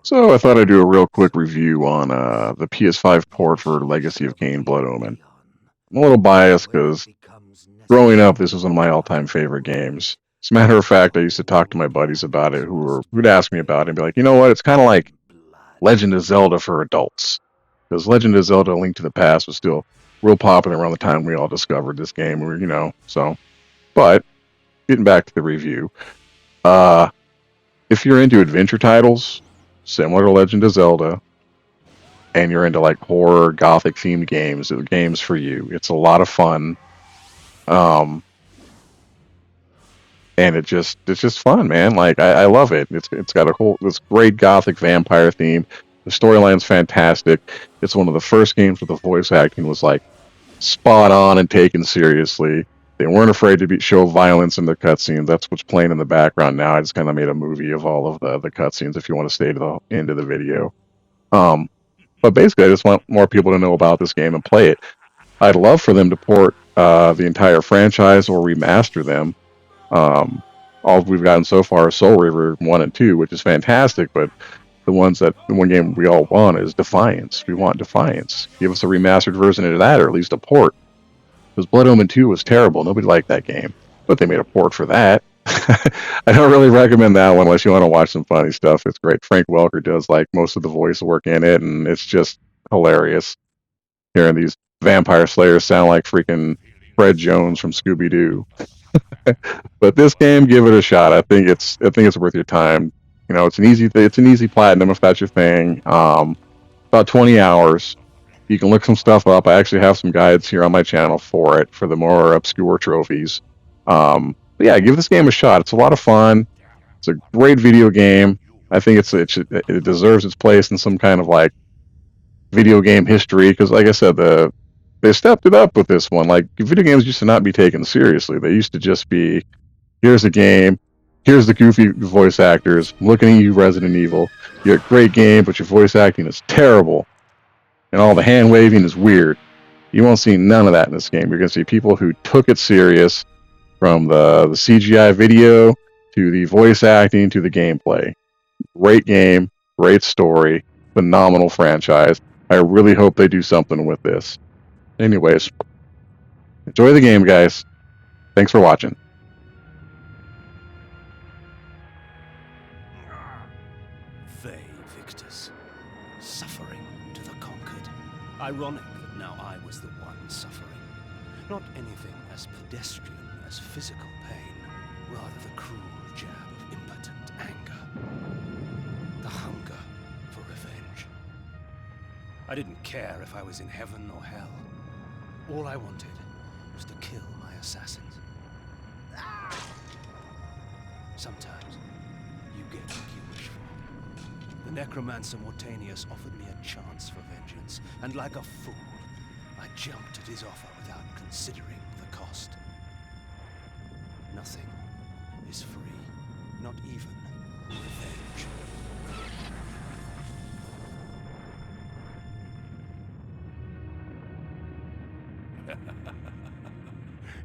So I thought I'd do a real quick review on the PS5 port for Legacy of Kain Blood Omen. I'm a little biased because growing up, this was one of my all-time favorite games. As a matter of fact, I used to talk to my buddies about it who'd ask me about it and be like, you know what, it's kind of like Legend of Zelda for adults. Because Legend of Zelda: Link to the Past was still real popular around the time we all discovered this game. So. But getting back to the review, uh, if you're into adventure titles similar to Legend of Zelda, and you're into like horror, gothic themed games, the game's for you. It's a lot of fun, um, and it's just fun, man. Like I love it. It's got this great gothic vampire theme. The storyline's fantastic. It's one of the first games where the voice acting was like spot on and taken seriously. They weren't afraid to show violence in the cutscenes. That's what's playing in the background now. I just kind of made a movie of all of the cutscenes. If you want to stay to the end of the video, um, but basically, I just want more people to know about this game and play it. I'd love for them to port the entire franchise or remaster them. Um, all we've gotten so far is Soul River 1 and 2, which is fantastic, but the one game we all want is Defiance. We want Defiance. Give us a remastered version of that, or at least a port. Because Blood Omen 2 was terrible. Nobody liked that game. But they made a port for that. I don't really recommend that one unless you want to watch some funny stuff. It's great. Frank Welker does like most of the voice work in it, and it's just hilarious hearing these vampire slayers sound like freaking Fred Jones from Scooby Doo. But this game, give it a shot. I think it's worth your time. You know, it's an easy platinum if that's your thing. About 20 hours. You can look some stuff up. I actually have some guides here on my channel for it for the more obscure trophies. But yeah, give this game a shot. It's a lot of fun. It's a great video game. I think it deserves its place in some kind of like video game history because, like I said, they stepped it up with this one. Like video games used to not be taken seriously. They used to just be here's a game, here's the goofy voice actors. I'm looking at you, Resident Evil. You're a great game, but your voice acting is terrible, and all the hand waving is weird. You won't see none of that in this game. You're gonna see people who took it serious, from the CGI video to the voice acting to the gameplay. Great game, great story, phenomenal franchise. I really hope they do something with this. Anyways, enjoy the game, guys. Thanks for watching. They victors, suffering to the conquered. Ironic that now I was the one suffering. Not anything as pedestrian as physical pain, rather the cruel jab of impotent anger. The hunger for revenge. I didn't care if I was in heaven or hell. All I wanted was to kill my assassins. Sometimes you get what you wish for. The necromancer Mortanius offered me a chance for vengeance, and like a fool, I jumped at his offer without considering the cost. Nothing is free, not even revenge.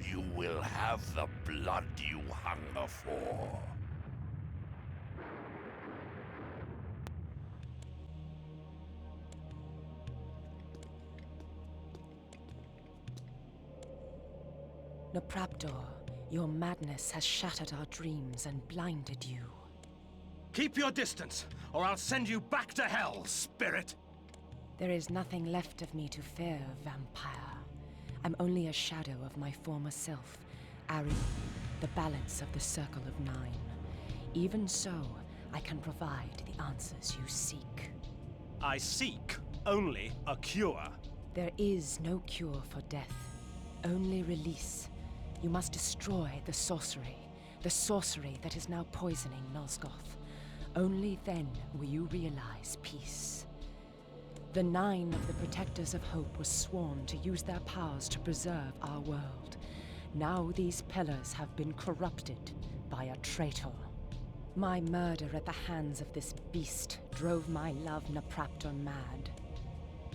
You will have the blood you hunger for. Nopraptor, your madness has shattered our dreams and blinded you. Keep your distance, or I'll send you back to hell, spirit! There is nothing left of me to fear, vampire. I'm only a shadow of my former self, Ari, the balance of the Circle of Nine. Even so, I can provide the answers you seek. I seek only a cure. There is no cure for death, only release. You must destroy the sorcery that is now poisoning Nosgoth. Only then will you realize peace. The 9 of the Protectors of Hope were sworn to use their powers to preserve our world. Now these pillars have been corrupted by a traitor. My murder at the hands of this beast drove my love Nopraptor mad.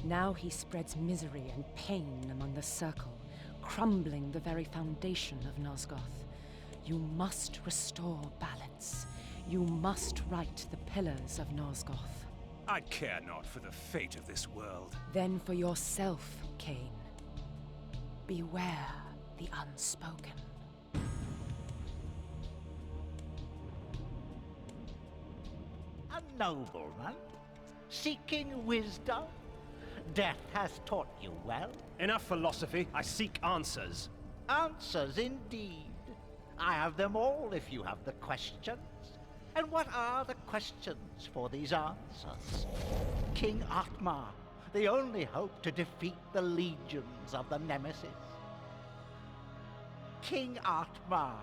Now he spreads misery and pain among the Circle, crumbling the very foundation of Nosgoth. You must restore balance. You must right the pillars of Nosgoth. I care not for the fate of this world. Then for yourself, Cain. Beware the unspoken. A nobleman? Seeking wisdom? Death has taught you well. Enough philosophy. I seek answers. Answers indeed. I have them all if you have the questions. And what are the questions for these answers? King Atmar, the only hope to defeat the legions of the Nemesis. King Atmar,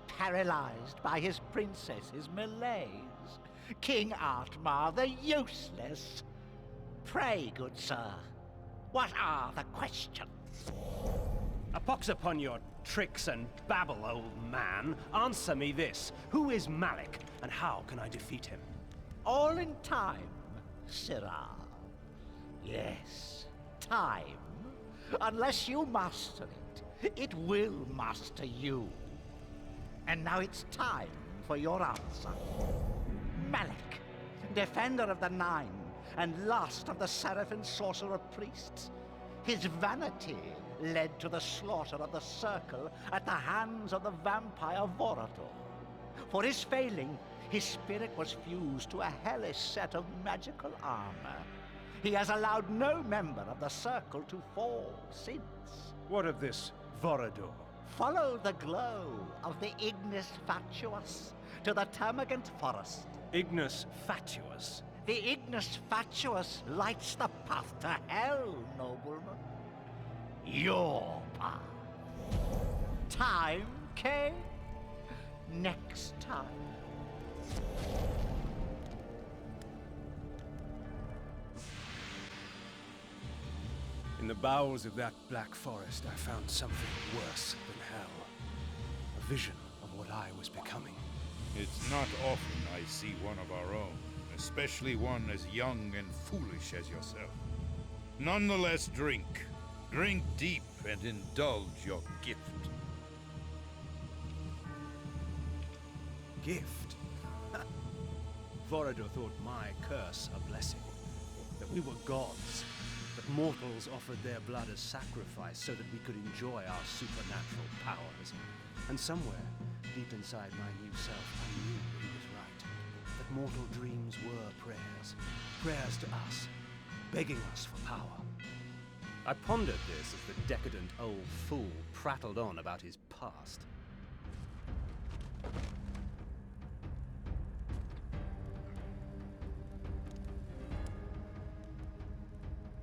paralyzed by his princess's malaise. King Atmar, the useless. Pray, good sir, what are the questions? A pox upon your tricks and babble, old man. Answer me this. Who is Malik, and how can I defeat him? All in time, Sirrah. Yes, time. Unless you master it, it will master you. And now it's time for your answer. Malik, defender of the Nine, and last of the Seraphim sorcerer priests. His vanity led to the slaughter of the Circle at the hands of the vampire Vorador. For his failing, his spirit was fused to a hellish set of magical armor. He has allowed no member of the Circle to fall since. What of this Vorador? Follow the glow of the Ignis Fatuous to the Termagant Forest. Ignis Fatuous? The Ignis Fatuous lights the path to hell, nobleman. Your path. Time, Kay? Next time. In the bowels of that black forest, I found something worse than hell. A vision of what I was becoming. It's not often I see one of our own, especially one as young and foolish as yourself. Nonetheless, drink. Drink deep and indulge your gift. Gift? Vorador thought my curse a blessing. That we were gods. That mortals offered their blood as sacrifice so that we could enjoy our supernatural powers. And somewhere, deep inside my new self, I knew he was right. That mortal dreams were prayers. Prayers to us, begging us for power. I pondered this as the decadent old fool prattled on about his past.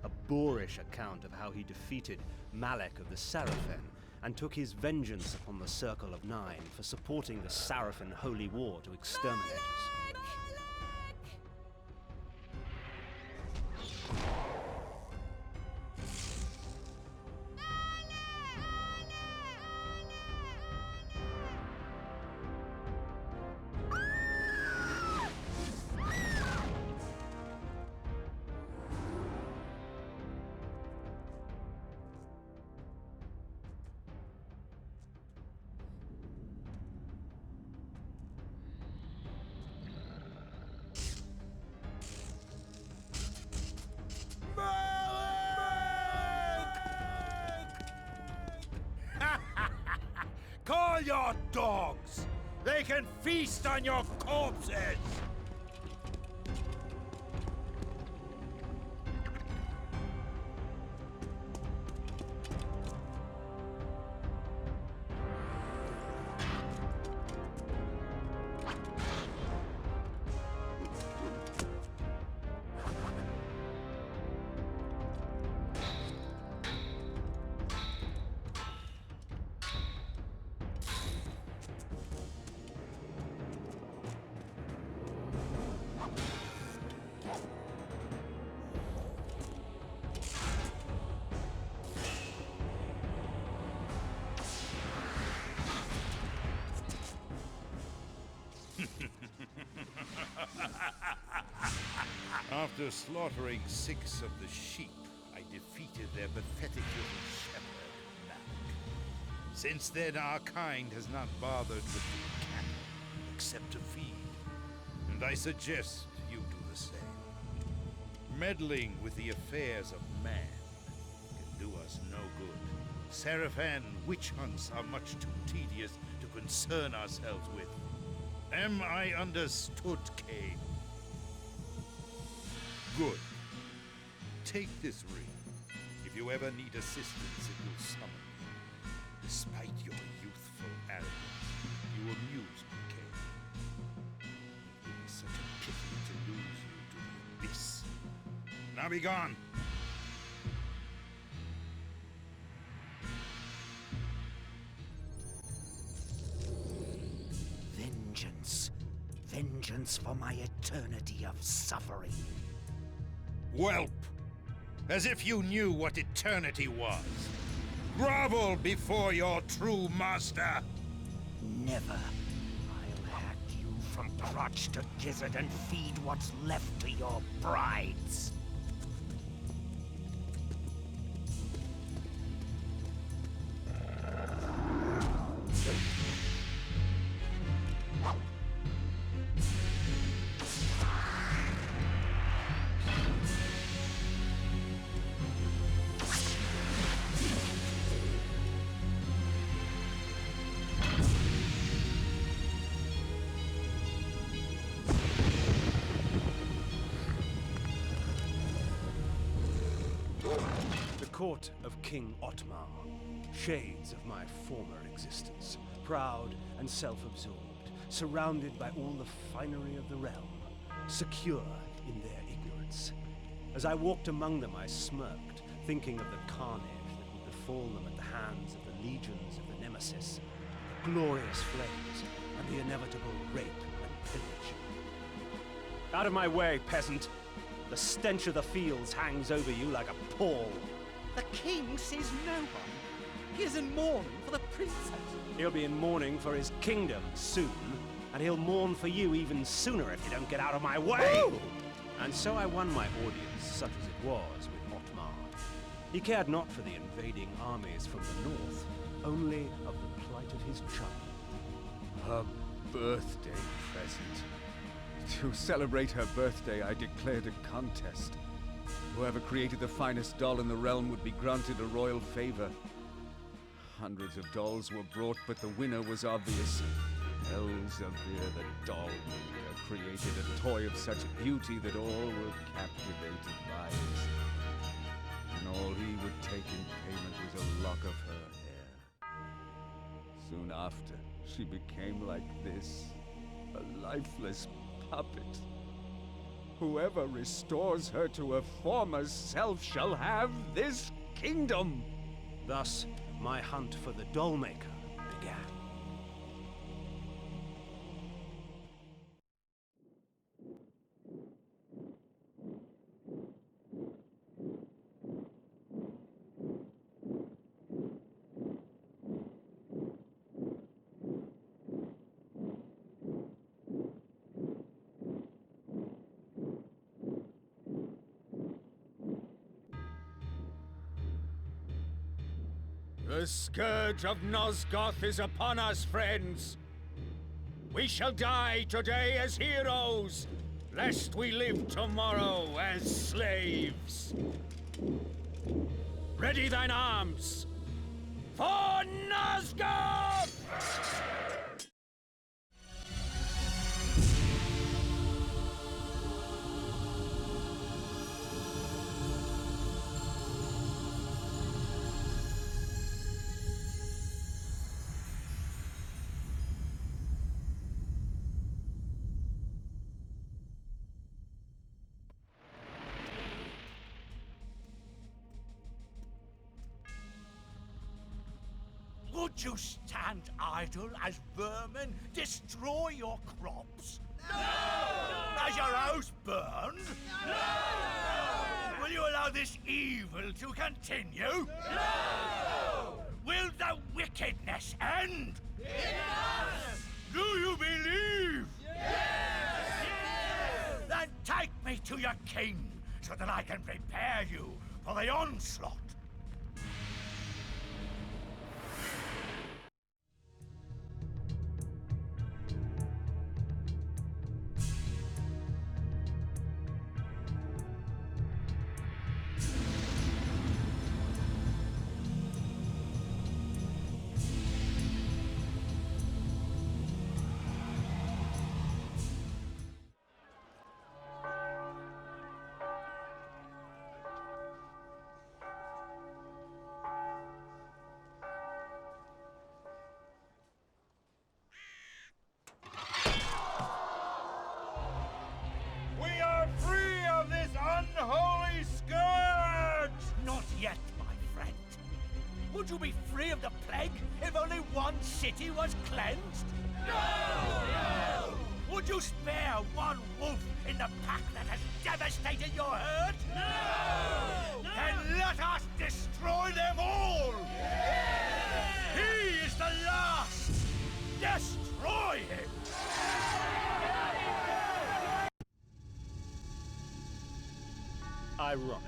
A boorish account of how he defeated Malek of the Seraphim and took his vengeance upon the Circle of Nine for supporting the Seraphim Holy War to exterminate us. Call your dogs! They can feast on your corpses! After slaughtering 6 of the sheep, I defeated their pathetic little shepherd, Malik. Since then, our kind has not bothered with the cattle, except to feed. and I suggest you do the same. Meddling with the affairs of man can do us no good. Seraphan witch hunts are much too tedious to concern ourselves with. Am I understood, Cain? Good. Take this ring. If you ever need assistance, it will summon you. Despite your youthful arrogance, you amuse me, Cain. It would be such a pity to lose you to the abyss. Now be gone! Vengeance. Vengeance for my eternity of suffering. Whelp! As if you knew what eternity was. Grovel before your true master! Never. I'll hack you from crotch to gizzard and feed what's left to your brides. The court of King Otmar, shades of my former existence, proud and self-absorbed, surrounded by all the finery of the realm, secure in their ignorance. As I walked among them, I smirked, thinking of the carnage that would befall them at the hands of the legions of the Nemesis, the glorious flames, and the inevitable rape and pillage. Out of my way, peasant! The stench of the fields hangs over you like a pall. The king sees no one. He is in mourning for the princess. He'll be in mourning for his kingdom soon, and he'll mourn for you even sooner if you don't get out of my way! Ooh! And so I won my audience, such as it was, with Otmar. He cared not for the invading armies from the north, only of the plight of his child. Her birthday present. To celebrate her birthday, I declared a contest. Whoever created the finest doll in the realm would be granted a royal favor. Hundreds of dolls were brought, but the winner was obvious. Elzevir, the doll maker, created a toy of such beauty that all were captivated by it. And all he would take in payment was a lock of her hair. Soon after, she became like this, a lifeless puppet. Whoever restores her to her former self shall have this kingdom. Thus, my hunt for the doll maker began. The scourge of Nosgoth is upon us, friends. We shall die today as heroes, lest we live tomorrow as slaves. Ready thine arms for Nosgoth! Would you stand idle as vermin destroy your crops? No! As your house burned? No! Will you allow this evil to continue? No! Will the wickedness end? It does! Do you believe? Yes! Then take me to your king, so that I can prepare you for the onslaught. city was cleansed? No! Would you spare one wolf in the pack that has devastated your herd? No! Then let us destroy them all! He is the last! Destroy him! Ironic.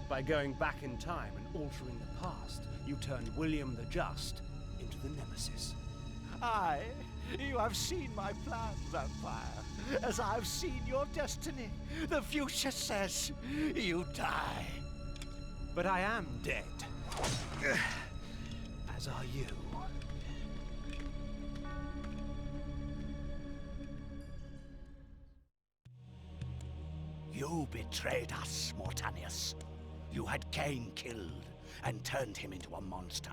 By going back in time and altering the past, you turned William the Just into the Nemesis. Aye, you have seen my plan, vampire, as I have seen your destiny. The future says you die. But I am dead. As are you. You betrayed us, Mortanius. You had Cain killed and turned him into a monster.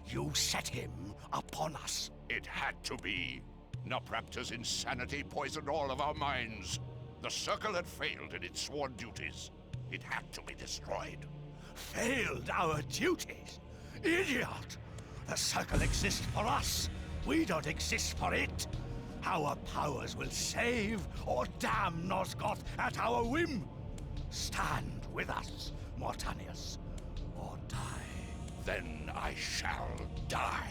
You set him upon us. It had to be. Nopraptor's insanity poisoned all of our minds. The Circle had failed in its sworn duties. It had to be destroyed. Failed our duties? Idiot! The Circle exists for us. We don't exist for it. Our powers will save or damn Nosgoth at our whim. Stand with us, Mortanius, or die. Then I shall die.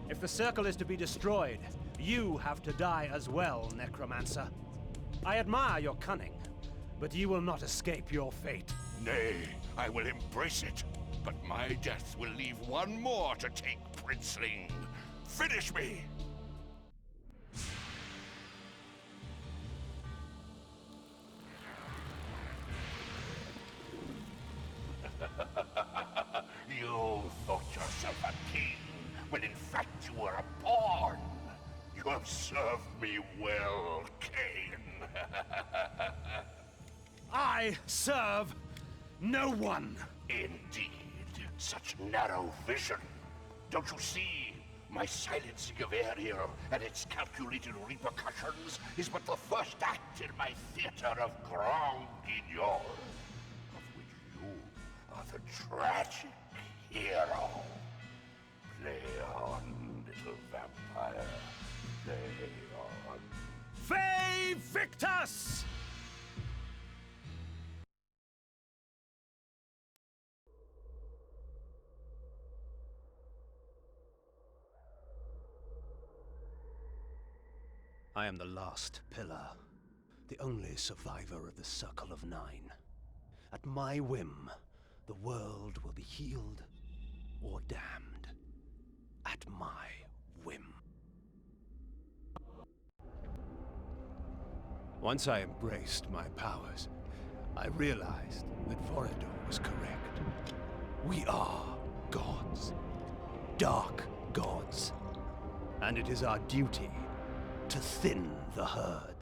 If the Circle is to be destroyed, you have to die as well, Necromancer. I admire your cunning, but you will not escape your fate. Nay, I will embrace it. But my death will leave one more to take, Princeling. Finish me! You thought yourself a king, when in fact you were a pawn. You have served me well, Cain. I serve no one. Indeed, such narrow vision. Don't you see? My silencing of Ariel and its calculated repercussions is but the first act in my theater of Grand Guignol, of which you are the tragic hero. Play on, little vampire. Play on. Fay Victus! I am the last pillar, the only survivor of the Circle of Nine. At my whim, the world will be healed or damned. At my whim. Once I embraced my powers, I realized that Vorador was correct. We are gods. Dark gods. And it is our duty to thin the herd.